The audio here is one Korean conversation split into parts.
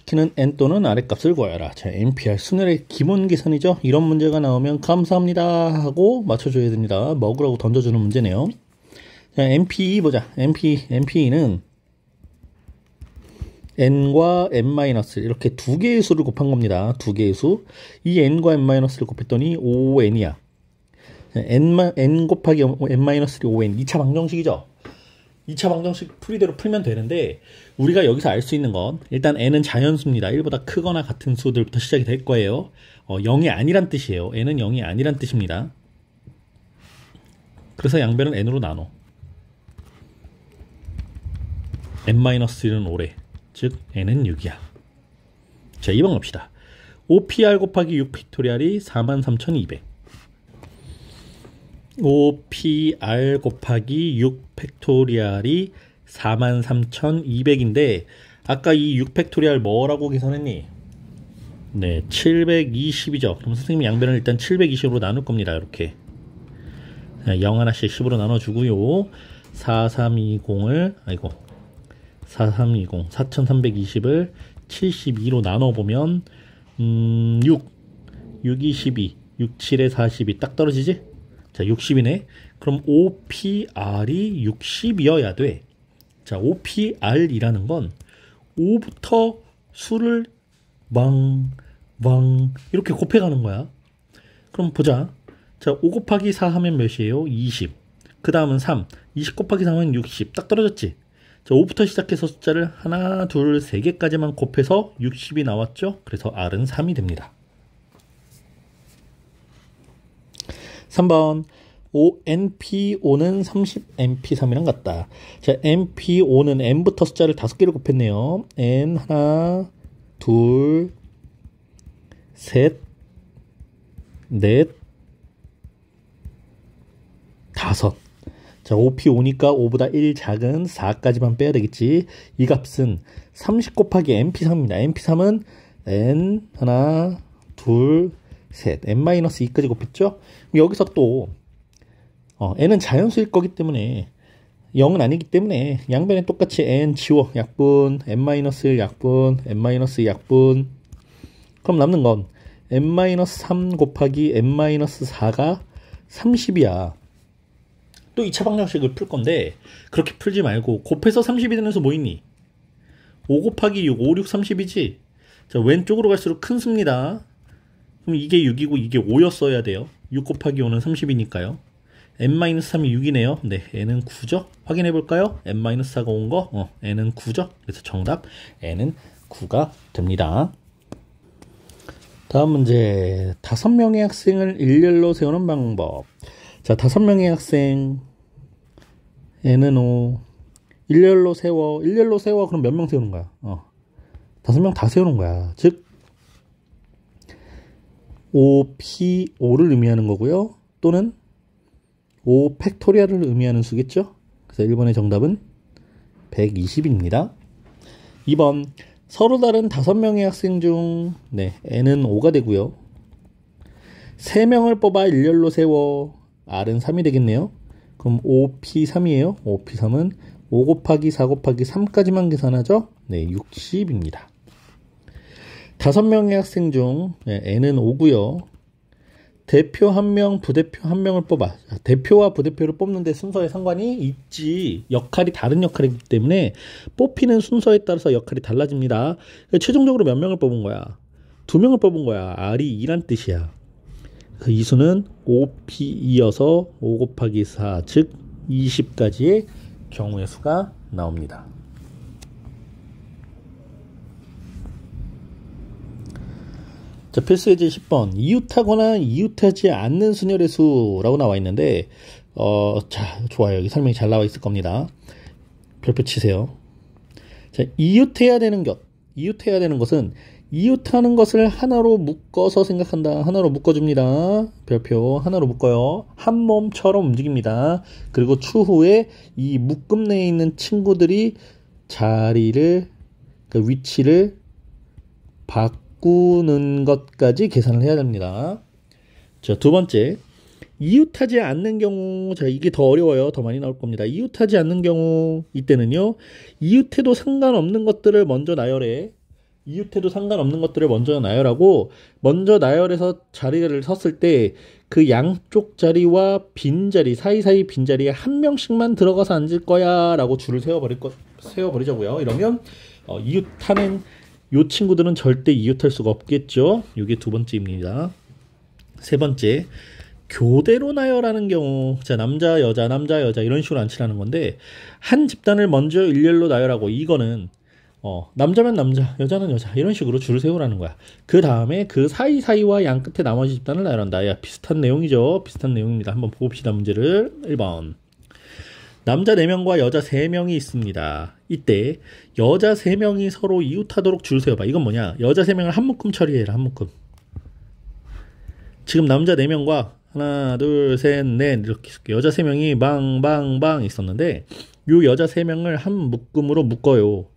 시키는 n 또는 r의 값을 구하여라. 자, NPR 순열의 기본 계산이죠. 이런 문제가 나오면 감사합니다 하고 맞춰줘야 됩니다. 먹으라고 던져주는 문제네요. 자, NPE 보자. NPE는 n과 n- 이렇게 두 개의 수를 곱한 겁니다. 두 개의 수. 이 n과 n-를 곱했더니 5n이야. n 곱하기 n-이 5n. 2차 방정식이죠. 2차 방정식 풀이대로 풀면 되는데 우리가 여기서 알 수 있는 건 일단 n은 자연수입니다. 1보다 크거나 같은 수들부터 시작이 될 거예요. 0이 아니란 뜻이에요. n은 0이 아니란 뜻입니다. 그래서 양변은 n으로 나눠. n-1은 5래. 즉 n은 6이야. 자, 2번 갑시다. 5pr 곱하기 6팩토리얼이 43,200. 5pr 곱하기 6팩토리얼이 43,200인데 아까 이 6팩토리얼 뭐라고 계산했니? 네, 720이죠. 그럼 선생님이 양변을 일단 720으로 나눌 겁니다. 이렇게 0 하나씩 10으로 나눠주고요. 4320을 4320을 72로 나눠보면 6 2 6, 7에 42 딱 떨어지지? 자, 60이네. 그럼 OPR이 60이어야 돼. 자, OPR이라는 건 5부터 수를 이렇게 곱해가는 거야. 그럼 보자. 자, 5 곱하기 4 하면 몇이에요? 20. 그 다음은 3. 20 곱하기 3은 60. 딱 떨어졌지? 자, 5부터 시작해서 숫자를 하나, 둘, 세 개까지만 곱해서 60이 나왔죠? 그래서 R은 3이 됩니다. 3번 NP5는 30NP3이랑 같다. 자, NP5는 N부터 숫자를 5개를 곱했네요. N 하나, 둘, 셋, 넷, 다섯. 자, 5P5니까 5보다 1 작은 4까지만 빼야 되겠지. 이 값은 30 곱하기 NP3입니다. NP3은 N 하나, 둘, 셋, n-2까지 곱했죠? 여기서 또 n은 자연수일 거기 때문에 0은 아니기 때문에 양변에 똑같이 n 지워. 약분, n-1 약분, n-2 약분. 그럼 남는 건 n-3 곱하기 n-4가 30이야. 또 2차 방정식을 풀 건데 그렇게 풀지 말고 곱해서 30이 되는 수 뭐 있니? 5 곱하기 6, 5, 6, 30이지? 자, 왼쪽으로 갈수록 큰 수입니다. 그럼 이게 6이고 이게 5였어야 돼요. 6 곱하기 5는 30이니까요. n-3이 6이네요. 네, n은 9죠. 확인해 볼까요? n-4가 온 거? n은 9죠. 그래서 정답 n은 9가 됩니다. 다음 문제. 5명의 학생을 일렬로 세우는 방법. 자, 5명의 학생 n은 5 일렬로 세워. 그럼 몇 명 세우는 거야? 5명 다 세우는 거야. 즉 5P5를 의미하는 거고요. 또는 5팩토리얼을 의미하는 수겠죠. 그래서 1번의 정답은 120입니다. 2번 서로 다른 5명의 학생 중 n은 5가 되고요. 3명을 뽑아 일렬로 세워. R은 3이 되겠네요. 그럼 5P3이에요. 5P3은 5 곱하기 4 곱하기 3까지만 계산하죠. 네, 60입니다. 5명의 학생 중 n은 5고요. 대표 1명, 부대표 1명을 뽑아. 대표와 부대표를 뽑는데 순서에 상관이 있지. 역할이 다른 역할이기 때문에 뽑히는 순서에 따라서 역할이 달라집니다. 최종적으로 몇 명을 뽑은 거야? 2명을 뽑은 거야. R이 2란 뜻이야. 이 수는 5P2여서 5 곱하기 4, 즉 20까지의 경우의 수가 나옵니다. 자, 필수 예제 10번. 이웃하거나 이웃하지 않는 순열의 수라고 나와 있는데, 자, 좋아요. 여기 설명이 잘 나와 있을 겁니다. 별표 치세요. 자, 이웃해야 되는 것은 이웃하는 것을 하나로 묶어서 생각한다. 하나로 묶어줍니다. 별표 하나로 묶어요. 한 몸처럼 움직입니다. 그리고 추후에 이 묶음 내에 있는 친구들이 자리를, 그 위치를 바꾸는 것까지 계산을 해야 됩니다. 자, 두 번째. 이웃하지 않는 경우, 자, 이게 더 어려워요. 더 많이 나올 겁니다. 이웃하지 않는 경우, 이때는요, 이웃해도 상관없는 것들을 먼저 나열해. 이웃해도 상관없는 것들을 먼저 나열하고 먼저 나열해서 자리를 섰을 때 그 양쪽 자리와 빈자리 사이사이 빈자리에 한 명씩만 들어가서 앉을 거야 라고 줄을 세워버리자고요. 이러면 이웃하는 요 친구들은 절대 이웃할 수가 없겠죠. 이게 두 번째입니다. 세 번째, 교대로 나열하는 경우, 자 남자 여자 이런 식으로 안 칠하는 건데 한 집단을 먼저 일렬로 나열하고 이거는 남자면 남자, 여자는 여자 이런 식으로 줄을 세우라는 거야. 그 다음에 그 사이사이와 양 끝에 나머지 집단을 나열한다. 야, 비슷한 내용이죠. 비슷한 내용입니다. 한번 봅시다. 문제를. 1번. 남자 4명과 여자 3명이 있습니다. 이때 여자 3명이 서로 이웃하도록 줄 세워봐. 이건 뭐냐? 여자 3명을 한 묶음 처리해라. 한 묶음. 지금 남자 4명과 하나, 둘, 셋, 넷 이렇게 여자 3명이 방방방 있었는데 요 여자 3명을 한 묶음으로 묶어요.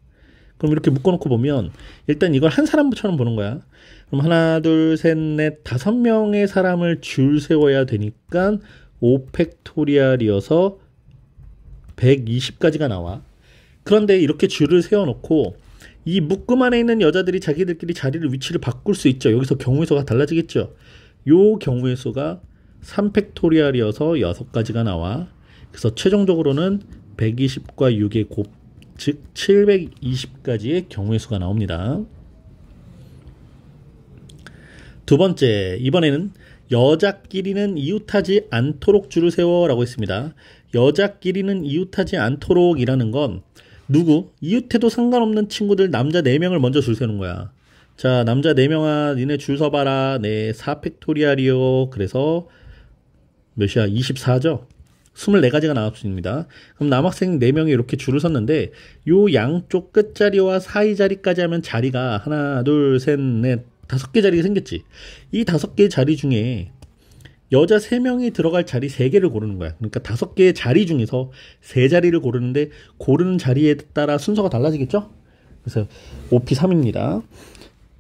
그럼 이렇게 묶어놓고 보면 일단 이걸 한 사람처럼 보는 거야. 그럼 하나, 둘, 셋, 넷, 5명의 사람을 줄 세워야 되니까 5팩토리얼이어서 120까지가 나와. 그런데 이렇게 줄을 세워놓고 이 묶음 안에 있는 여자들이 자기들끼리 위치를 바꿀 수 있죠. 여기서 경우의 수가 달라지겠죠. 요 경우의 수가 3팩토리얼이어서 6가지가 나와. 그래서 최종적으로는 120과 6의 곱, 즉 720가지의 경우의 수가 나옵니다. 두 번째, 이번에는 여자끼리는 이웃하지 않도록 줄을 세워 라고 했습니다. 여자끼리는 이웃하지 않도록 이라는 건 누구? 이웃해도 상관없는 친구들 남자 4명을 먼저 줄 세우는 거야. 자, 남자 4명아 니네 줄 서봐라. 네, 4팩토리얼이요. 그래서 몇이야? 24죠? 24가지가 나왔습니다. 그럼 남학생 4명이 이렇게 줄을 섰는데 요 양쪽 끝자리와 사이 자리까지 하면 자리가 하나, 둘, 셋, 넷, 5개 자리가 생겼지. 이 5개 자리 중에 여자 3명이 들어갈 자리 3개를 고르는 거야. 그러니까 5개의 자리 중에서 3자리를 고르는데 고르는 자리에 따라 순서가 달라지겠죠? 그래서 OP3입니다.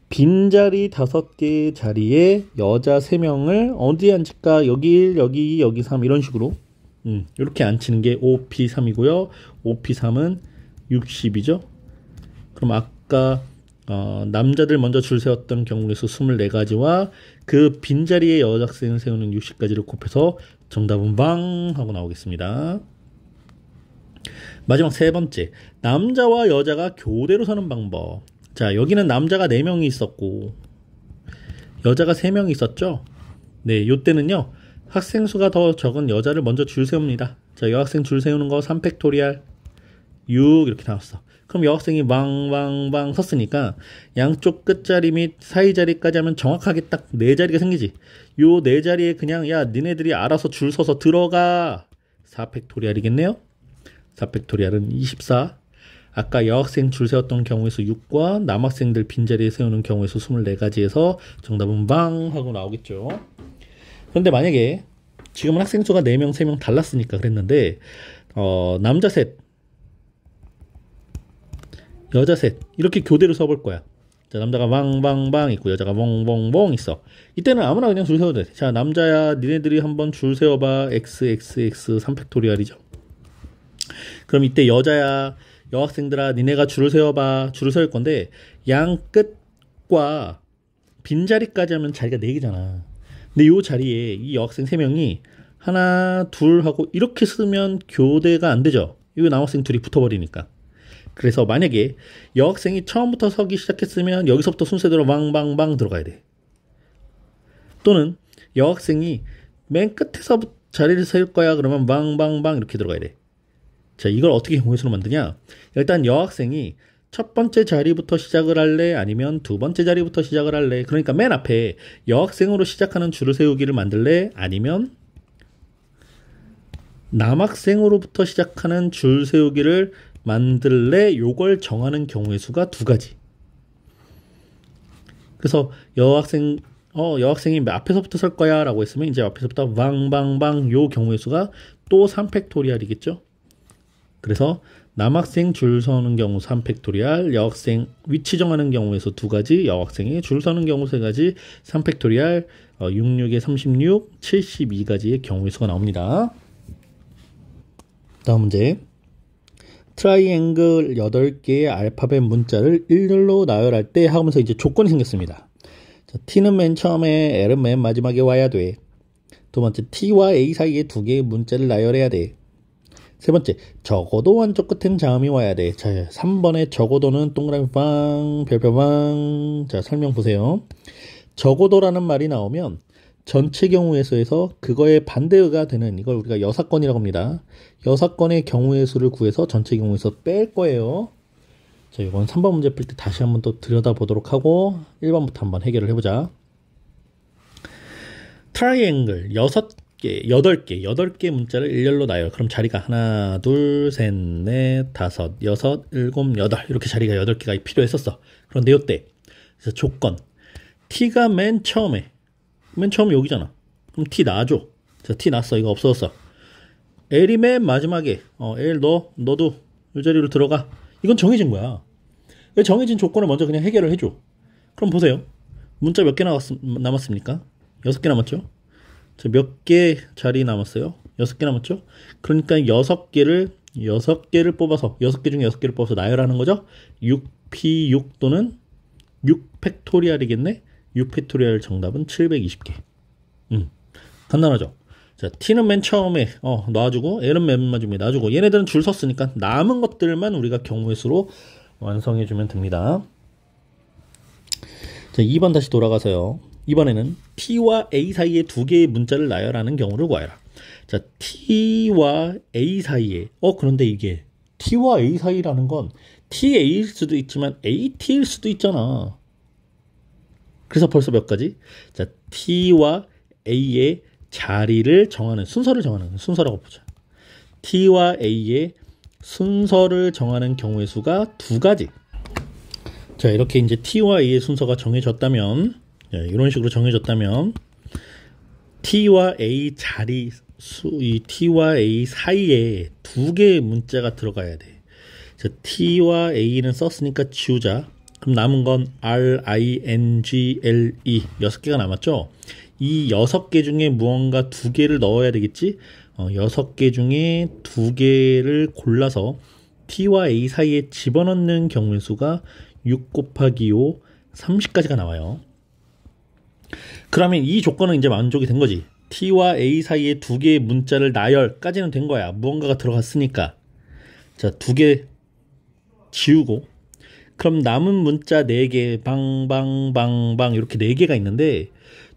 빈자리 5개의 자리에 여자 3명을 어디에 앉힐까? 여기 1, 여기 3 이런 식으로 이렇게 앉히는 게 OP3이고요. OP3은 60이죠. 그럼 아까 남자들 먼저 줄 세웠던 경우의 수 24가지와 그 빈자리에 여학생을 세우는 60가지를 곱해서 정답은 방 하고 나오겠습니다. 마지막 세 번째, 남자와 여자가 교대로 서는 방법. 자, 여기는 남자가 4명이 있었고 여자가 3명이 있었죠. 네, 요때는요 학생 수가 더 적은 여자를 먼저 줄 세웁니다. 자, 여학생 줄 세우는 거 3팩토리얼 6 이렇게 나왔어. 그럼 여학생이 방방방 섰으니까 양쪽 끝자리 및 사이 자리까지 하면 정확하게 딱 4자리가 생기지. 요 4자리에 그냥 야 니네들이 알아서 줄 서서 들어가. 4팩토리얼이겠네요. 4팩토리얼은 24. 아까 여학생 줄 세웠던 경우의 수 6과 남학생들 빈자리에 세우는 경우의 수 24가지에서 정답은 방 하고 나오겠죠. 그런데 만약에 지금은 학생 수가 4명, 3명 달랐으니까 그랬는데 남자 셋, 여자 셋 이렇게 교대로 써볼 거야. 자, 남자가 방방방 있고 여자가 멍멍멍 있어. 이때는 아무나 그냥 줄 세워도 돼. 자, 남자야 니네들이 한번 줄 세워봐. XXX 3팩토리얼이죠. 그럼 이때 여자야 여학생들아 니네가 줄을 세워봐. 줄을 세울 건데 양 끝과 빈자리까지 하면 자리가 4개잖아. 근데 이 자리에 이 여학생 3명이 하나 둘 하고 이렇게 쓰면 교대가 안 되죠. 이거 남학생 둘이 붙어버리니까. 그래서 만약에 여학생이 처음부터 서기 시작했으면 여기서부터 순서대로 방방방 들어가야 돼. 또는 여학생이 맨 끝에서 자리를 세울 거야 그러면 방방방 이렇게 들어가야 돼. 자, 이걸 어떻게 경우의 수로 만드냐? 일단 여학생이 첫 번째 자리부터 시작을 할래? 아니면 두 번째 자리부터 시작을 할래? 그러니까 맨 앞에 여학생으로 시작하는 줄을 세우기를 만들래? 아니면 남학생으로부터 시작하는 줄 세우기를 만들래? 요걸 정하는 경우의 수가 2가지. 그래서 여학생이 앞에서부터 설 거야 라고 했으면 이제 앞에서부터 방방방 요 경우의 수가 또 3팩토리얼이겠죠. 그래서 남학생 줄 서는 경우 3팩토리얼, 여학생 위치 정하는 경우의 수 2가지, 여학생이 줄 서는 경우 3가지, 3팩토리얼, 66에 36, 72가지의 경우의 수가 나옵니다. 다음 문제. 트라이앵글 8개의 알파벳 문자를 일렬로 나열할 때 하면서 이제 조건이 생겼습니다. 자, T는 맨 처음에, L은 맨 마지막에 와야 돼. 두 번째, T와 A 사이에 2개의 문자를 나열해야 돼. 세 번째, 적어도 한쪽 끝엔 자음이 와야 돼. 자, 3번에 적어도는 동그라미 빵, 별표 빵. 자, 설명 보세요. 적어도라는 말이 나오면 전체 경우의 수에서 그거의 반대가 되는, 이걸 우리가 여사건이라고 합니다. 여사건의 경우의 수를 구해서 전체 경우의 수 뺄 거예요. 자, 이건 3번 문제 풀 때 다시 한번 또 들여다보도록 하고 1번부터 한번 해결을 해보자. 트라이앵글 8개 문자를 일렬로 나열. 그럼 자리가 하나, 둘, 셋, 넷, 다섯, 여섯, 일곱, 여덟. 이렇게 자리가 8개가 필요했었어. 그런데 요때 그래서 조건 T가 맨 처음에 여기잖아. 그럼 T 놔줘. 자, T 놨어. 이거 없어졌어. L이 맨 마지막에 L 너도 이 자리로 들어가. 이건 정해진 거야. 정해진 조건을 먼저 그냥 해결을 해줘. 그럼 보세요. 문자 몇 개 남았습니까? 6개 남았죠? 자, 몇 개 자리 남았어요? 6개 남았죠? 그러니까 6개를 뽑아서 6개 중에 6개를 뽑아서 나열하는 거죠? 6P6 또는 6팩토리얼이겠네? 6팩토리얼 정답은 720개. 간단하죠? 자, T는 맨 처음에 놔주고, L은 맨 마지막에 놔주고, 얘네들은 줄 섰으니까 남은 것들만 우리가 경우의 수로 완성해주면 됩니다. 자, 2번 다시 돌아가서요. 이번에는 T와 A 사이에 2개의 문자를 나열하는 경우를 구하라. 자, T와 A 사이에 그런데 이게 T와 A 사이라는 건 TA일 수도 있지만 AT일 수도 있잖아. 그래서 벌써 몇 가지? 자, T와 A의 자리를 정하는, 순서라고 보자. T와 A의 순서를 정하는 경우의 수가 2가지. 자, 이렇게 이제 T와 A의 순서가 정해졌다면, 이런 식으로 정해졌다면, T와 A 자리 이 T와 A 사이에 2개의 문자가 들어가야 돼. 자, T와 A는 썼으니까 지우자. 그럼 남은 건 RINGLE 6개가 남았죠? 이 6개 중에 무언가 2개를 넣어야 되겠지? 6개 중에 2개를 골라서 T와 A 사이에 집어넣는 경우의 수가 6 곱하기 5, 30까지가 나와요. 그러면 이 조건은 이제 만족이 된 거지. T와 A 사이에 2개의 문자를 나열까지는 된 거야. 무언가가 들어갔으니까. 자, 2개 지우고, 그럼 남은 문자 4개, 방방방방 이렇게 4개가 있는데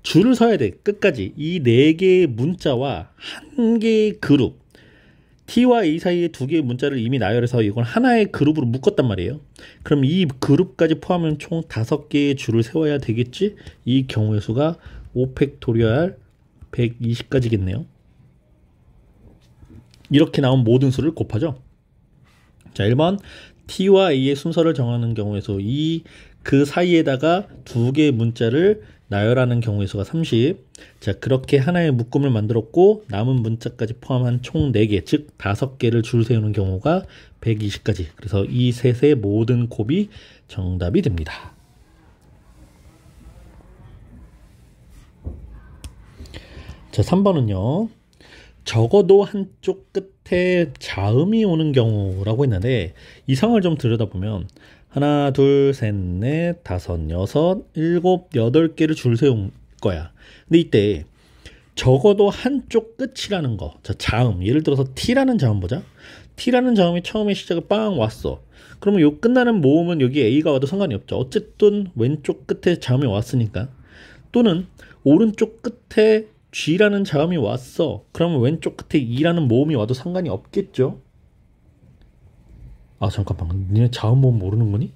줄을 서야 돼. 끝까지. 이 4개의 문자와 한 개의 그룹, T와 A 사이에 2개의 문자를 이미 나열해서 이걸 하나의 그룹으로 묶었단 말이에요. 그럼 이 그룹까지 포함하면 총 5개의 줄을 세워야 되겠지? 이 경우의 수가 5팩토리얼 120까지겠네요. 이렇게 나온 모든 수를 곱하죠. 자, 1번 T와 A의 순서를 정하는 경우의 수, 그 사이에다가 2개의 문자를 나열하는 경우의 수가 30. 자, 그렇게 하나의 묶음을 만들었고 남은 문자까지 포함한 총 4개, 즉 5개를 줄 세우는 경우가 120까지. 그래서 이 셋의 모든 곱이 정답이 됩니다. 자, 3번은요. 적어도 한쪽 끝에 자음이 오는 경우라고 했는데 이 상황을 좀 들여다보면 하나, 둘, 셋, 넷, 다섯, 여섯, 일곱, 8개를 줄 세운 거야. 근데 이때 적어도 한쪽 끝이라는 거, 자, 자음, 예를 들어서 T라는 자음 보자. T라는 자음이 처음에 시작을 빵 왔어. 그러면 요 끝나는 모음은 여기 A가 와도 상관이 없죠. 어쨌든 왼쪽 끝에 자음이 왔으니까. 또는 오른쪽 끝에 G라는 자음이 왔어. 그러면 왼쪽 끝에 E라는 모음이 와도 상관이 없겠죠. 아, 잠깐만. 니네 자음 모음 모르는 거니?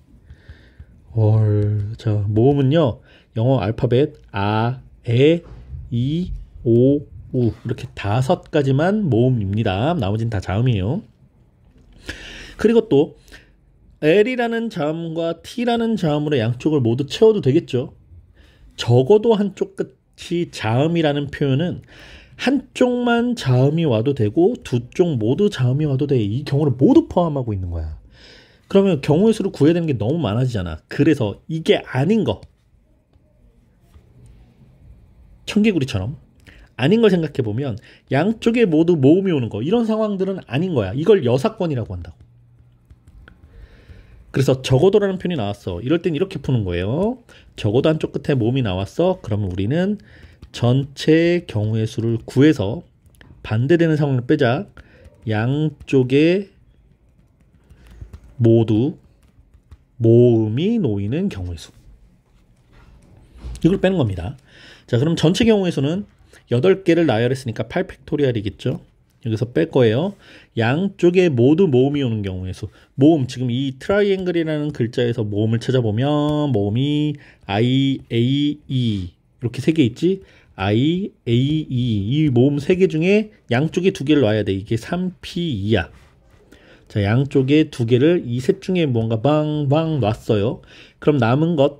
자, 모음은요. 영어 알파벳 아, 에, 이, 오, 우 이렇게 5가지만 모음입니다. 나머지는 다 자음이에요. 그리고 또 L이라는 자음과 T라는 자음으로 양쪽을 모두 채워도 되겠죠. 적어도 한쪽 끝이 자음이라는 표현은 한쪽만 자음이 와도 되고 두 쪽 모두 자음이 와도 돼. 이 경우를 모두 포함하고 있는 거야. 그러면 경우의 수를 구해야 되는 게 너무 많아지잖아. 그래서 이게 아닌 거, 청개구리처럼 아닌 걸 생각해보면 양쪽에 모두 모음이 오는 거, 이런 상황들은 아닌 거야. 이걸 여사건이라고 한다고. 그래서 적어도라는 표현이 나왔어. 이럴 땐 이렇게 푸는 거예요. 적어도 한쪽 끝에 모음이 나왔어. 그러면 우리는 전체 경우의 수를 구해서 반대되는 상황을 빼자. 양쪽에 모두 모음이 놓이는 경우의 수. 이걸 빼는 겁니다. 자, 그럼 전체 경우의 수는 8개를 나열했으니까 8팩토리얼이겠죠. 여기서 뺄 거예요. 양쪽에 모두 모음이 오는 경우의 수. 모음, 지금 이 트라이앵글이라는 글자에서 모음을 찾아보면 모음이 I, A, E 이렇게 3개 있지? I, A, E 이 모음 3개 중에 양쪽에 2개를 놔야 돼. 이게 3P2야. 자, 양쪽에 2개를 이 셋 중에 뭔가 방방 놨어요. 그럼 남은 것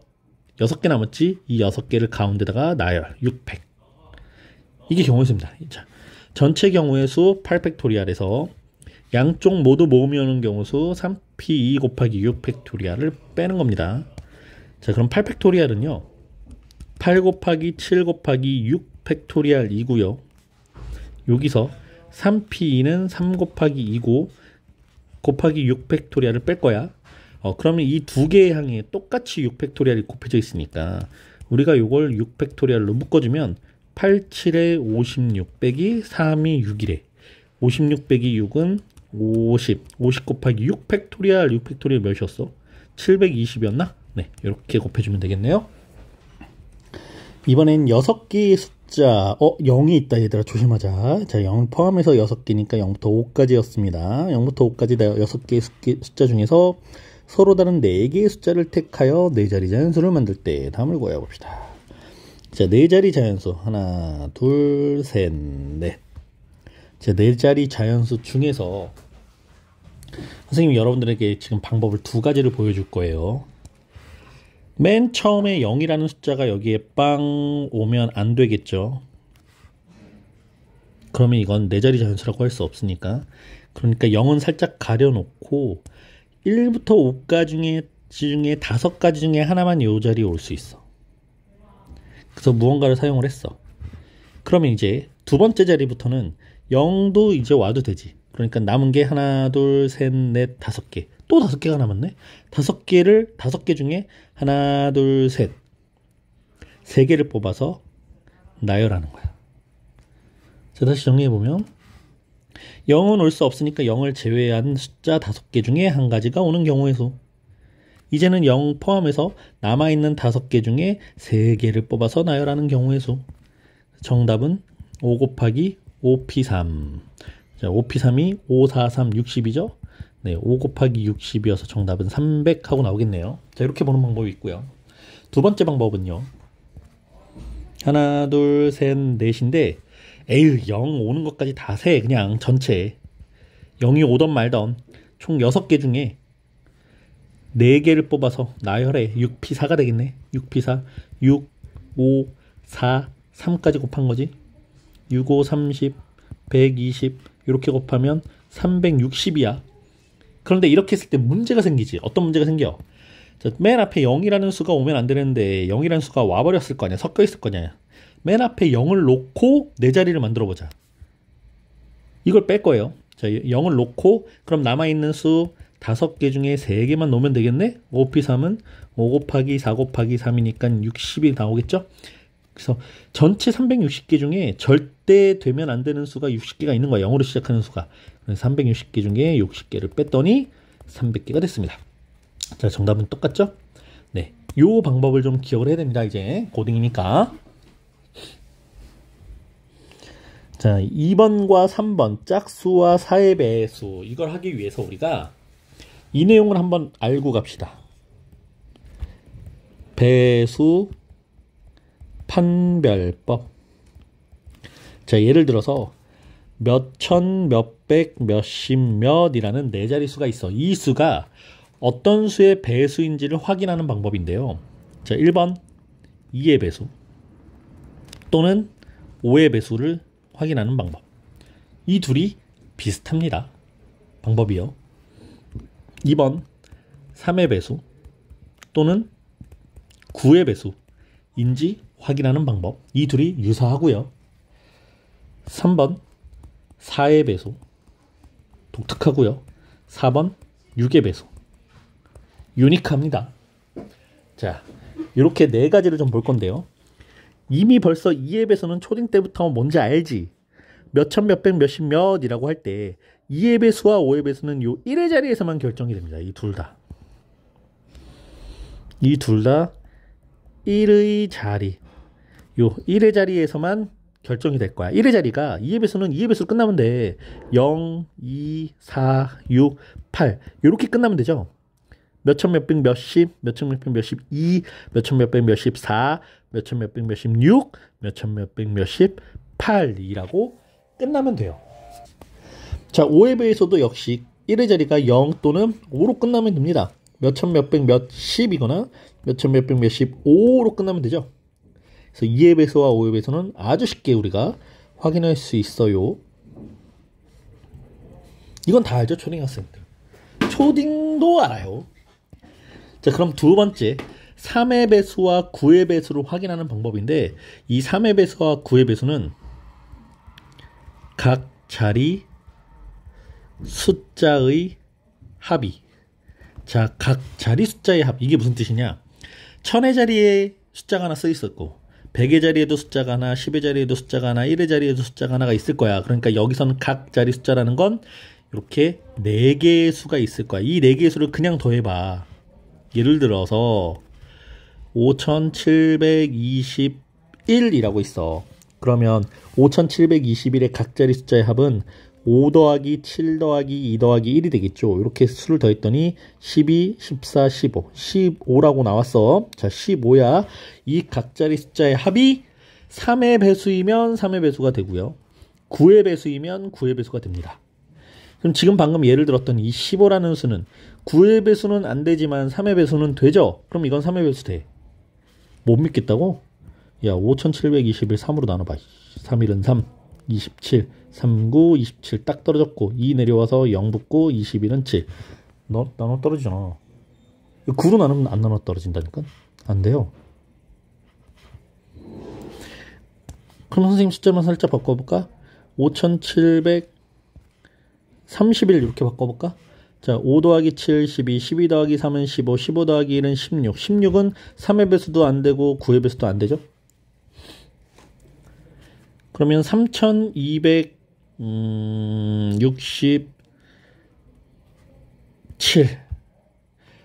6개 남았지? 이 6개를 가운데다가 나열 6팩. 이게 경우의 수입니다. 자, 전체 경우의 수 8팩토리알에서 양쪽 모두 모음이 오는 경우 수 3P2 곱하기 6팩토리알을 빼는 겁니다. 자, 그럼 8팩토리알은요 8 곱하기 7 곱하기 6팩토리알이고요. 여기서 3P2는 3 곱하기 2고 곱하기 6팩토리알을 뺄 거야. 그러면 이 두 개의 항에 똑같이 6팩토리알이 곱해져 있으니까 우리가 이걸 6팩토리알로 묶어주면 8, 7에 56 빼기 3이 6이래. 56 빼기 6은 50. 50 곱하기 6팩토리알. 6팩토리알 몇이었어? 720이었나? 네, 이렇게 곱해주면 되겠네요. 이번엔 6개의 숫자. 0이 있다 얘들아. 조심하자. 자, 0 포함해서 6개니까 0부터 5까지였습니다. 0부터 5까지 6개의 숫자 중에서 서로 다른 4개의 숫자를 택하여 4자리 자연수를 만들 때 답을 구해봅시다. 자, 4자리 자연수. 하나, 둘, 셋, 넷. 자, 4자리 자연수 중에서 선생님이 여러분들에게 지금 방법을 2가지를 보여줄 거예요. 맨 처음에 0이라는 숫자가 여기에 빵 오면 안 되겠죠. 그러면 이건 4자리 자연수라고 할 수 없으니까. 그러니까 0은 살짝 가려놓고 1부터 5까지 중에 5가지 중에 하나만 이 자리에 올 수 있어. 그래서 무언가를 사용을 했어. 그러면 이제 두 번째 자리부터는 0도 이제 와도 되지. 그러니까 남은 게 하나, 둘, 셋, 넷, 5개. 또 5개가 남았네. 5개 중에 하나, 둘, 셋. 3개를 뽑아서 나열하는 거야. 자, 다시 정리해보면 0은 올 수 없으니까 0을 제외한 숫자 5개 중에 한 가지가 오는 경우의 수. 이제는 0 포함해서 남아있는 5개 중에 3개를 뽑아서 나열하는 경우의 수. 정답은 5 곱하기 5P3. 자, 5P3이 5, 4, 3, 60이죠? 네, 5 곱하기 60이어서 정답은 300 하고 나오겠네요. 자, 이렇게 보는 방법이 있고요. 두 번째 방법은요. 하나, 둘, 셋, 넷인데 에휴, 0 오는 것까지 다 세. 그냥 전체. 0이 오던 말던 총 6개 중에 4개를 뽑아서 나열해. 6P4가 되겠네. 6P4. 6, 5, 4, 3까지 곱한 거지. 6, 5, 30, 120 이렇게 곱하면 360이야. 그런데 이렇게 했을 때 문제가 생기지. 어떤 문제가 생겨? 자, 맨 앞에 0이라는 수가 오면 안 되는데 0이라는 수가 와버렸을 거 아니야. 섞여 있을 거냐. 맨 앞에 0을 놓고 4자리를 만들어 보자. 이걸 뺄 거예요. 자, 0을 놓고 그럼 남아있는 수 5개 중에 3개만 놓으면 되겠네? 5P3은 5 곱하기 4 곱하기 3이니까 60이 나오겠죠? 그래서 전체 360개 중에 절대 되면 안 되는 수가 60개가 있는 거야. 0으로 시작하는 수가. 그래서 360개 중에 60개를 뺐더니 300개가 됐습니다. 자, 정답은 똑같죠? 네, 요 방법을 좀 기억을 해야 됩니다. 이제 고등이니까. 자, 2번과 3번 짝수와 사의 배수 이걸 하기 위해서 우리가 이 내용을 한번 알고 갑시다. 배수 판별법. 자, 예를 들어서 몇천, 몇백, 몇십, 몇이라는 4자리 수가 있어. 이 수가 어떤 수의 배수인지를 확인하는 방법인데요. 자, 1번 2의 배수 또는 5의 배수를 확인하는 방법. 이 둘이 비슷합니다. 방법이요. 2번 3의 배수 또는 9의 배수인지 확인하는 방법. 이 둘이 유사하고요. 3번 4의 배수 독특하고요. 4번 6의 배수. 유니크합니다. 자, 이렇게 네 가지를 좀 볼 건데요. 이미 벌써 이 앱에서는 초딩 때부터 뭔지 알지? 몇천 몇백 몇십 몇이라고 할 때 2의 배수와 5의 배수는 요 1의 자리에서만 결정이 됩니다. 이 둘 다. 이 둘 다 1의 자리. 요 1의 자리에서만 결정이 될 거야. 1의 자리가 2의 배수는 2의 배수로 끝나면 돼. 0, 2, 4, 6, 8 이렇게 끝나면 되죠. 몇천 몇백 몇십, 몇천 몇백 몇십 2, 몇천 몇백 몇십 4, 몇천 몇백 몇십 6, 몇천 몇백 몇십 8이라고 끝나면 돼요. 자, 5의 배에서도 역시 1의 자리가 0 또는 5로 끝나면 됩니다. 몇천 몇백 몇십이거나 몇천 몇백 몇십 5로 끝나면 되죠. 그래서 2의 배수와 5의 배수는 아주 쉽게 우리가 확인할 수 있어요. 이건 다 알죠, 초딩 학생들. 초딩도 알아요. 자, 그럼 두 번째 3의 배수와 9의 배수를 확인하는 방법인데, 이 3의 배수와 9의 배수는 각 자리 숫자의 합이. 자, 각 자리 숫자의 합. 이게 무슨 뜻이냐? 1000의 자리에 숫자가 하나 써 있었고, 100의 자리에도 숫자가 하나, 10의 자리에도 숫자가 하나, 1의 자리에도 숫자가 하나가 있을 거야. 그러니까 여기서는 각 자리 숫자라는 건 이렇게 4개의 수가 있을 거야. 이 4개의 수를 그냥 더해봐. 예를 들어서 5721이라고 있어. 그러면 5721의 각 자리 숫자의 합은 5 더하기 7 더하기 2 더하기 1이 되겠죠. 이렇게 수를 더했더니 12, 14, 15, 15라고 나왔어. 자, 15야. 이 각 자리 숫자의 합이 3의 배수이면 3의 배수가 되고요. 9의 배수이면 9의 배수가 됩니다. 그럼 지금 방금 예를 들었던 이 15라는 수는 9의 배수는 안 되지만 3의 배수는 되죠? 그럼 이건 3의 배수 돼. 못 믿겠다고? 야, 5721 3으로 나눠봐. 3일은 3, 27, 39, 27 딱 떨어졌고 2 내려와서 0 붙고 21은 7. 나눠 떨어지잖아. 9로 나누면 안 나눠 떨어진다니까? 안 돼요. 그럼 선생님 숫자만 살짝 바꿔볼까? 5731 이렇게 바꿔볼까? 자, 5 더하기 7, 12, 12 더하기 3은 15, 15 더하기 1은 16. 16은 3의 배수도 안 되고 9의 배수도 안 되죠? 그러면 3267.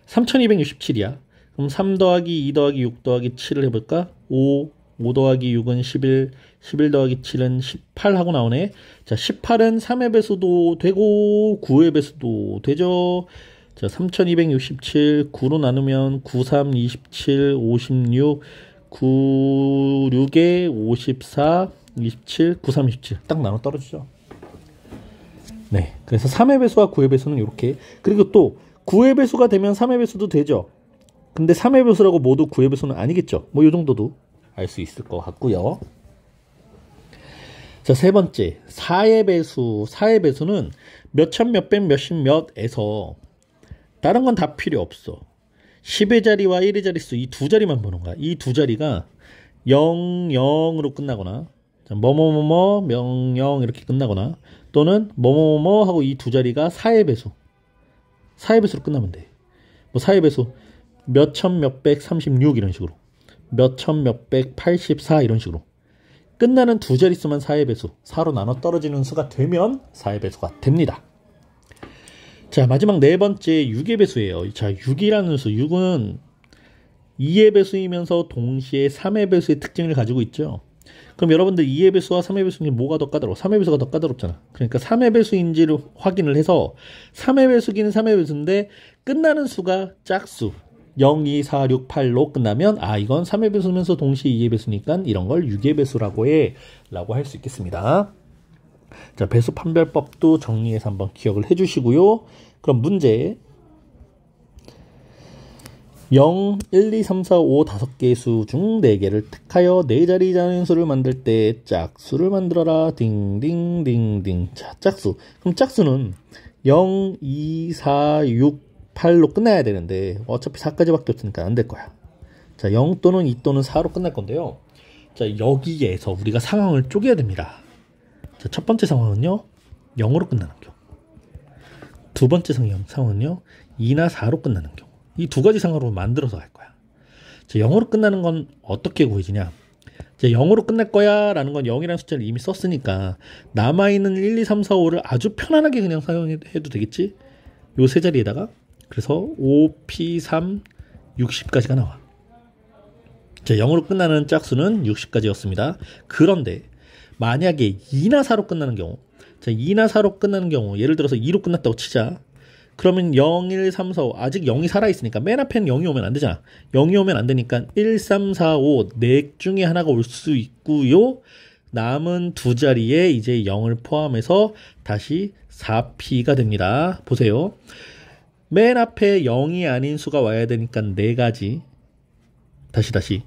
3267이야. 그럼 3 더하기 2 더하기 6 더하기 7을 해볼까? 5 더하기 6은 11, 11 더하기 7은 18 하고 나오네. 자, 18은 3의 배수도 되고 9의 배수도 되죠. 자, 3267 9로 나누면 9, 3, 27, 56, 9, 6에 54, 27, 9, 3, 27 딱 나눠 떨어지죠. 네, 그래서 3의 배수와 9의 배수는 이렇게. 그리고 또 9의 배수가 되면 3의 배수도 되죠. 근데 3의 배수라고 모두 9의 배수는 아니겠죠. 뭐 이 정도도 알 수 있을 것 같고요. 자, 세 번째 4의 배수. 4의 배수는 몇천 몇백 몇십 몇에서 다른 건 다 필요 없어. 10의 자리와 1의 자릿수 이 두 자리만 보는 거야. 이 두 자리가 0, 0으로 끝나거나 뭐뭐뭐뭐 명령 이렇게 끝나거나 또는 뭐뭐뭐 하고 이 두 자리가 4의 배수. 4의 배수로 끝나면 돼. 뭐 4의 배수 몇천 몇백 36 이런 식으로. 몇천 몇백 84 이런 식으로. 끝나는 두 자릿수만 4의 배수. 4로 나눠 떨어지는 수가 되면 4의 배수가 됩니다. 자, 마지막 네 번째 6의 배수예요. 자, 6이라는 수. 6은 2의 배수이면서 동시에 3의 배수의 특징을 가지고 있죠. 그럼 여러분들 2의 배수와 3의 배수 중에 뭐가 더 까다로워? 3의 배수가 더 까다롭잖아. 그러니까 3의 배수인지를 확인을 해서 3의 배수기는 3의 배수인데 끝나는 수가 짝수 0, 2, 4, 6, 8로 끝나면 이건 3의 배수면서 동시에 2의 배수니까 이런 걸 6의 배수라고 해 라고 할 수 있겠습니다. 자, 배수 판별법도 정리해서 한번 기억을 해주시고요. 그럼 문제 0, 1, 2, 3, 4, 5, 5개의 수 중 4개를 택하여 4자리 자연수를 만들 때 짝수를 만들어라. 딩딩딩딩. 자, 짝수. 그럼 짝수는 0, 2, 4, 6, 8로 끝나야 되는데 어차피 4까지밖에 없으니까 안 될 거야. 자, 0 또는 2 또는 4로 끝날 건데요. 자, 여기에서 우리가 상황을 쪼개야 됩니다. 자, 첫 번째 상황은요 0으로 끝나는 경우. 두 번째 상황은요 2나 4로 끝나는 경우. 이 두 가지 상으로 만들어서 갈 거야. 자, 0으로 끝나는 건 어떻게 구해지냐? 자, 0으로 끝날 거야 라는 건 0이라는 숫자를 이미 썼으니까 남아있는 1, 2, 3, 4, 5를 아주 편안하게 그냥 사용해도 되겠지? 요 세 자리에다가 그래서 5, P, 3, 60까지가 나와. 자, 0으로 끝나는 짝수는 60까지였습니다. 그런데 만약에 2나 4로 끝나는 경우, 자, 2나 4로 끝나는 경우, 예를 들어서 2로 끝났다고 치자. 그러면 0, 1, 3, 4, 5 아직 0이 살아있으니까 맨 앞에는 0이 오면 안 되잖아. 0이 오면 안 되니까 1, 3, 4, 5 넷 중에 하나가 올 수 있고요. 남은 두 자리에 이제 0을 포함해서 다시 4P가 됩니다. 보세요. 맨 앞에 0이 아닌 수가 와야 되니까 네 가지. 다시.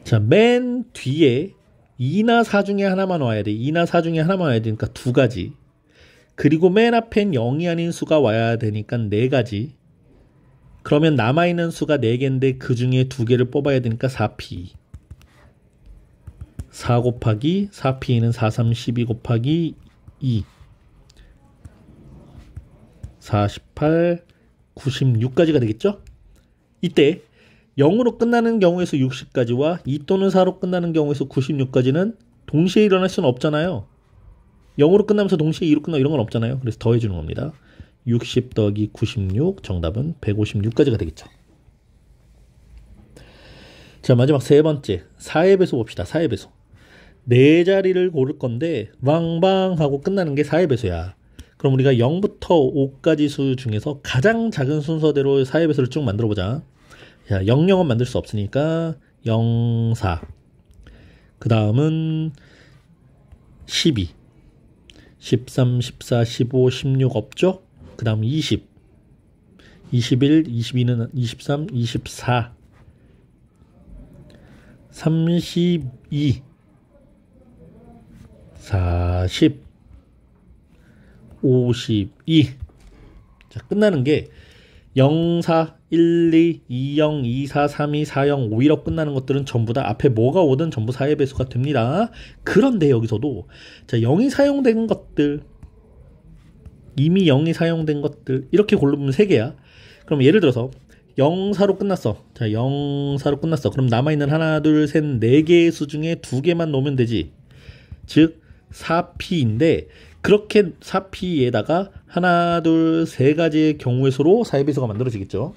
자, 맨 뒤에 2나 4 중에 하나만 와야 돼. 2나 4 중에 하나만 와야 되니까 두 가지. 그리고 맨 앞엔 0이 아닌 수가 와야 되니까 네 가지. 그러면 남아있는 수가 4개인데 그 중에 2개를 뽑아야 되니까 4P. 4 곱하기 4P는 4, 3, 12 곱하기 2. 48, 96까지가 되겠죠? 이때 0으로 끝나는 경우에서 60까지와 2 또는 4로 끝나는 경우에서 96까지는 동시에 일어날 수는 없잖아요. 0으로 끝나면서 동시에 2로 끝나고 이런 건 없잖아요. 그래서 더해주는 겁니다. 60 더하기 96 정답은 156까지가 되겠죠. 자, 마지막 세 번째 4의 배수 봅시다. 4의 배수. 네 자리를 고를 건데 왕방 하고 끝나는 게 4의 배수야. 그럼 우리가 0부터 5까지 수 중에서 가장 작은 순서대로 4의 배수를 쭉 만들어 보자. 자, 0, 0은 만들 수 없으니까 0, 4. 그 다음은 12. 13, 14, 15, 16 없죠? 그 다음 20. 21, 22는 23, 24. 32. 40. 52. 자, 끝나는 게 0, 4, 1, 2, 2, 0, 2, 4, 3, 2, 4, 0, 5, 1로 끝나는 것들은 전부 다 앞에 뭐가 오든 전부 4의 배수가 됩니다. 그런데 여기서도 자, 0이 사용된 것들, 이미 0이 사용된 것들 이렇게 고르면 3개야. 그럼 예를 들어서 0, 4로 끝났어. 자, 0, 4로 끝났어. 그럼 남아있는 하나, 둘, 셋, 4개의 수 중에 2개만 놓으면 되지. 즉 4P인데 그렇게 4P에다가 하나, 둘, 세 가지의 경우의 수로 4의 배수가 만들어지겠죠.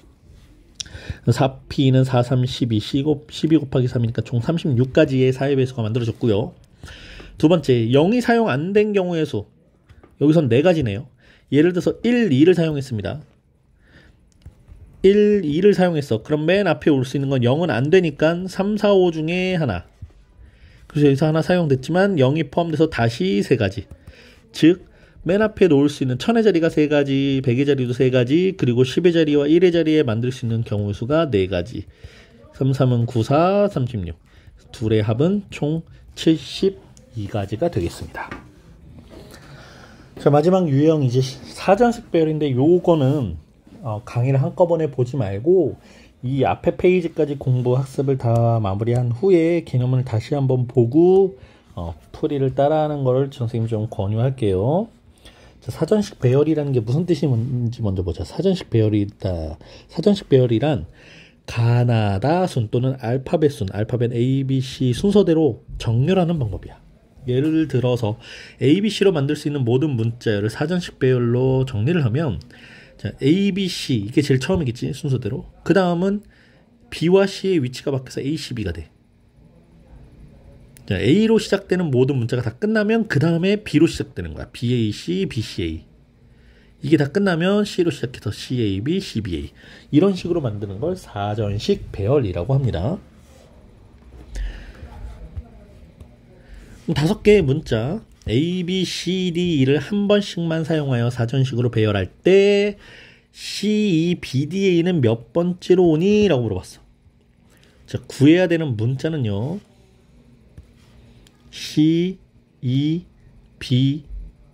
4P는 4, 3, 12, 12 곱하기 3이니까 총 36가지의 4의 배수가 만들어졌고요. 두 번째, 0이 사용 안 된 경우의 수. 여기선 4가지네요. 예를 들어서 1, 2를 사용했습니다. 1, 2를 사용했어. 그럼 맨 앞에 올 수 있는 건 0은 안 되니까 3, 4, 5 중에 하나. 그래서 여기서 하나 사용됐지만 0이 포함돼서 다시 3가지. 즉 맨 앞에 놓을 수 있는 1000의 자리가 3가지, 100의 자리도 3가지, 그리고 10의 자리와 1의 자리에 만들 수 있는 경우의 수가 4가지. 3, 3은 9, 4, 36. 둘의 합은 총 72가지가 되겠습니다. 자, 마지막 유형 이제 사전식 배열인데 요거는 강의를 한꺼번에 보지 말고 이 앞에 페이지까지 공부 학습을 다 마무리한 후에 개념을 다시 한번 보고 풀이를 따라하는 걸 선생님이 좀 권유할게요. 자, 사전식 배열이라는 게 무슨 뜻인지 먼저 보자. 사전식 배열이다. 사전식 배열이란 가나다 순 또는 알파벳 순, 알파벳 A, B, C 순서대로 정렬하는 방법이야. 예를 들어서 A, B, C로 만들 수 있는 모든 문자열을 사전식 배열로 정리를 하면 자, A, B, C 이게 제일 처음이겠지 순서대로. 그 다음은 B와 C의 위치가 바뀌어서 A, C, B가 돼. 자, A로 시작되는 모든 문자가 다 끝나면 그 다음에 B로 시작되는 거야. BAC, BCA. 이게 다 끝나면 C로 시작해서 CAB, CBA. 이런 식으로 만드는 걸 사전식 배열이라고 합니다. 5개의 문자 A, B, C, D, E를 한 번씩만 사용하여 사전식으로 배열할 때 C, E, B, D, A는 몇 번째로 오니? 라고 물어봤어. 자, 구해야 되는 문자는요. C, E, B,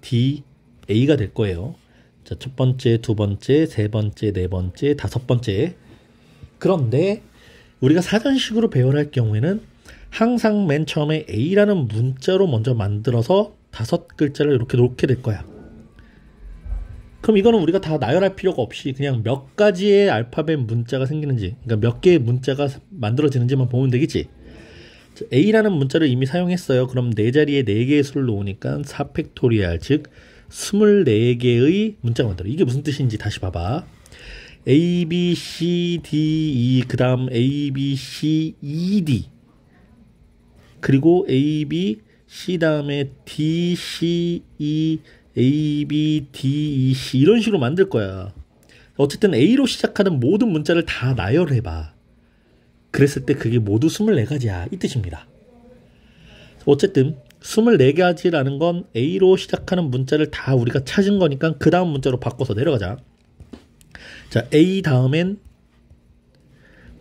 D, A가 될 거예요. 자, 첫 번째, 두 번째, 세 번째, 네 번째, 다섯 번째. 그런데 우리가 사전식으로 배열할 경우에는 항상 맨 처음에 A라는 문자로 먼저 만들어서 5글자를 이렇게 놓게 될 거야. 그럼 이거는 우리가 다 나열할 필요가 없이 그냥 몇 가지의 알파벳 문자가 생기는지, 그러니까 몇 개의 문자가 만들어지는지만 보면 되겠지. A라는 문자를 이미 사용했어요. 그럼 네 자리에 4개의 수를 놓으니까 4팩토리알, 즉 24개의 문자가 만들어. 이게 무슨 뜻인지 다시 봐봐. A, B, C, D, E, 그 다음 A, B, C, E, D, 그리고 A, B, C 다음에 D, C, E, A, B, D, E, C 이런 식으로 만들 거야. 어쨌든 A로 시작하는 모든 문자를 다 나열해봐. 그랬을 때 그게 모두 24가지야 이 뜻입니다. 어쨌든 24가지라는 건 A로 시작하는 문자를 다 우리가 찾은 거니까 그 다음 문자로 바꿔서 내려가자. 자, A 다음엔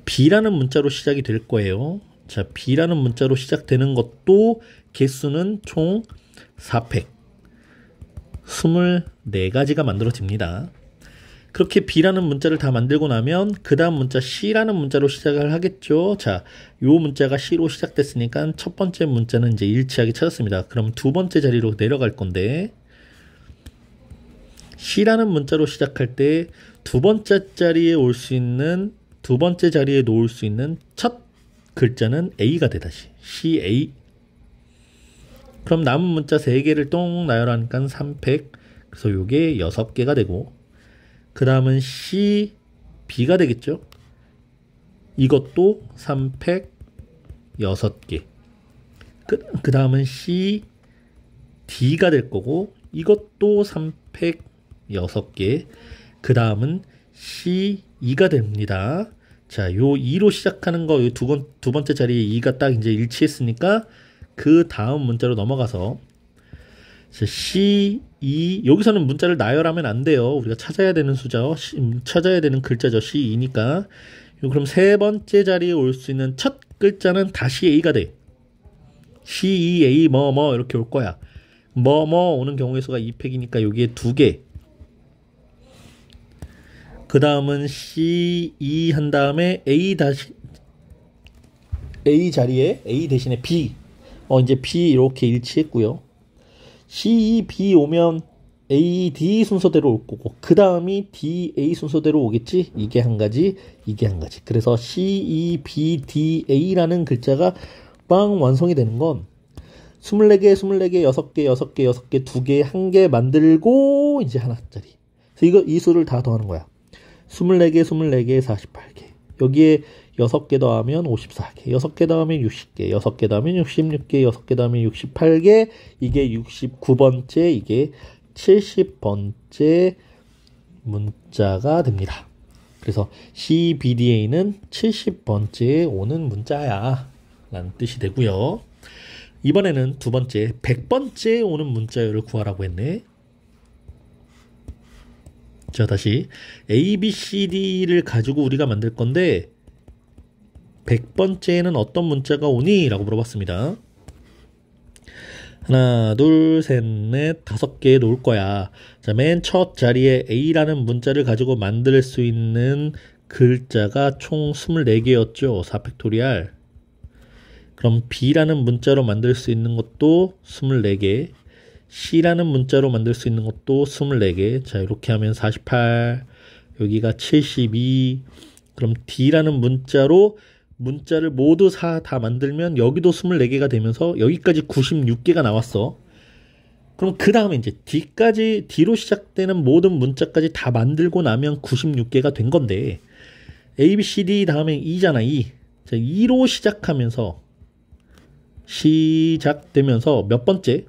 B라는 문자로 시작이 될 거예요. 자, B라는 문자로 시작되는 것도 개수는 총 4팩 24가지가 만들어집니다. 그렇게 B라는 문자를 다 만들고 나면 그 다음 문자 C라는 문자로 시작을 하겠죠. 자, 요 문자가 C로 시작됐으니까 첫 번째 문자는 이제 일치하게 찾았습니다. 그럼 두 번째 자리로 내려갈 건데 C라는 문자로 시작할 때 두 번째 자리에 올 수 있는, 두 번째 자리에 놓을 수 있는 첫 글자는 A가 돼. 다시 CA. 그럼 남은 문자 3개를 똥 나열하니까 3팩, 그래서 요게 6개가 되고, 그 다음은 C, B가 되겠죠. 이것도 3팩 6개. 그 다음은 C, D가 될 거고, 이것도 3팩 6개. 그 다음은 C, E가 됩니다. 자, 요 2로 시작하는 거, 요 두 번째 자리에 2가 딱 이제 일치했으니까 그 다음 문자로 넘어가서 C, E, 여기서는 문자를 나열하면 안 돼요. 우리가 찾아야 되는 수죠. 찾아야 되는 글자죠. C, E니까. 그럼 세 번째 자리에 올 수 있는 첫 글자는 다시 A가 돼. C, E, A, 뭐 이렇게 올 거야. 뭐 오는 경우의 수가 2팩이니까 여기에 2개. 그 다음은 C, E 한 다음에 A 자리에 A 대신에 B. 이제 B 이렇게 일치했고요. C, E, B 오면 A, D 순서대로 올 거고, 그 다음이 D, A 순서대로 오겠지? 이게 한 가지, 이게 한 가지. 그래서 C, E, B, D, A라는 글자가 빵 완성이 되는 건 24개, 6개, 6개, 2개, 1개 만들고 이제 하나짜리. 그래서 이 수를 다 더하는 거야. 24개, 48개. 여기에 6개 더하면 54개, 6개 더하면 60개, 6개 더하면 66개, 6개 더하면 68개, 이게 69번째, 이게 70번째 문자가 됩니다. 그래서 CBDA는 70번째에 오는 문자야 라는 뜻이 되고요. 이번에는 두 번째, 100번째에 오는 문자열을 구하라고 했네. 자, 다시 A, B, C, D를 가지고 우리가 만들 건데 100번째에는 어떤 문자가 오니? 라고 물어봤습니다. 하나, 둘, 셋, 넷, 5개 놓을 거야. 자, 맨 첫 자리에 A라는 문자를 가지고 만들 수 있는 글자가 총 24개였죠. 4팩토리알. 그럼 B라는 문자로 만들 수 있는 것도 24개. C라는 문자로 만들 수 있는 것도 24개. 자, 이렇게 하면 48, 여기가 72. 그럼 D라는 문자를 모두 다 만들면 여기도 24개가 되면서 여기까지 96개가 나왔어. 그럼 그 다음에 이제 D로 시작되는 모든 문자까지 다 만들고 나면 96개가 된 건데, A, B, C, D 다음에 E잖아, E. 자, E로 시작되면서 몇 번째?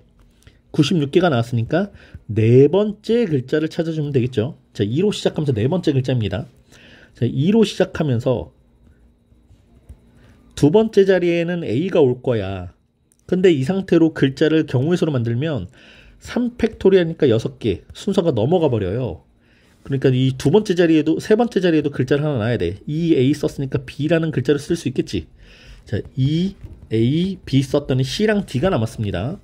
96개가 나왔으니까 네 번째 글자를 찾아주면 되겠죠. 자, 2로 시작하면서 네 번째 글자입니다. 자, 2로 시작하면서 두 번째 자리에는 A가 올 거야. 근데 이 상태로 글자를 경우의 수로 만들면 3팩토리아니까 6개 순서가 넘어가 버려요. 그러니까 이 세 번째 자리에도 글자를 하나 놔야 돼. E, A 썼으니까 B라는 글자를 쓸 수 있겠지. 자, E, A, B 썼더니 C랑 D가 남았습니다.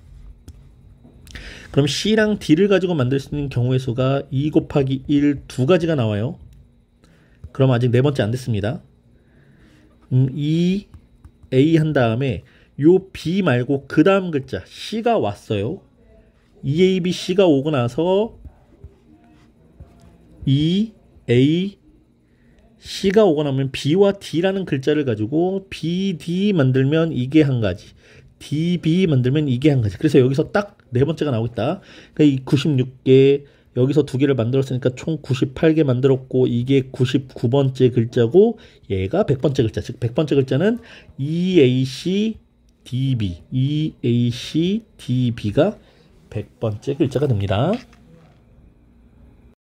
그럼 C랑 D를 가지고 만들 수 있는 경우의 수가 2 곱하기 1 두 가지가 나와요. 그럼 아직 네 번째 안 됐습니다. E, A 한 다음에 요 B 말고 그 다음 글자 C가 왔어요. EABC가 오고 나서 E, A, C가 오고 나면 B와 D라는 글자를 가지고 BD 만들면 이게 한 가지, DB 만들면 이게 한 가지. 그래서 여기서 딱 네 번째가 나오겠다. 그러니까 이 96개, 여기서 두 개를 만들었으니까 총 98개 만들었고, 이게 99번째 글자고, 얘가 100번째 글자. 즉 100번째 글자는 EAC DB, EAC DB가 100번째 글자가 됩니다.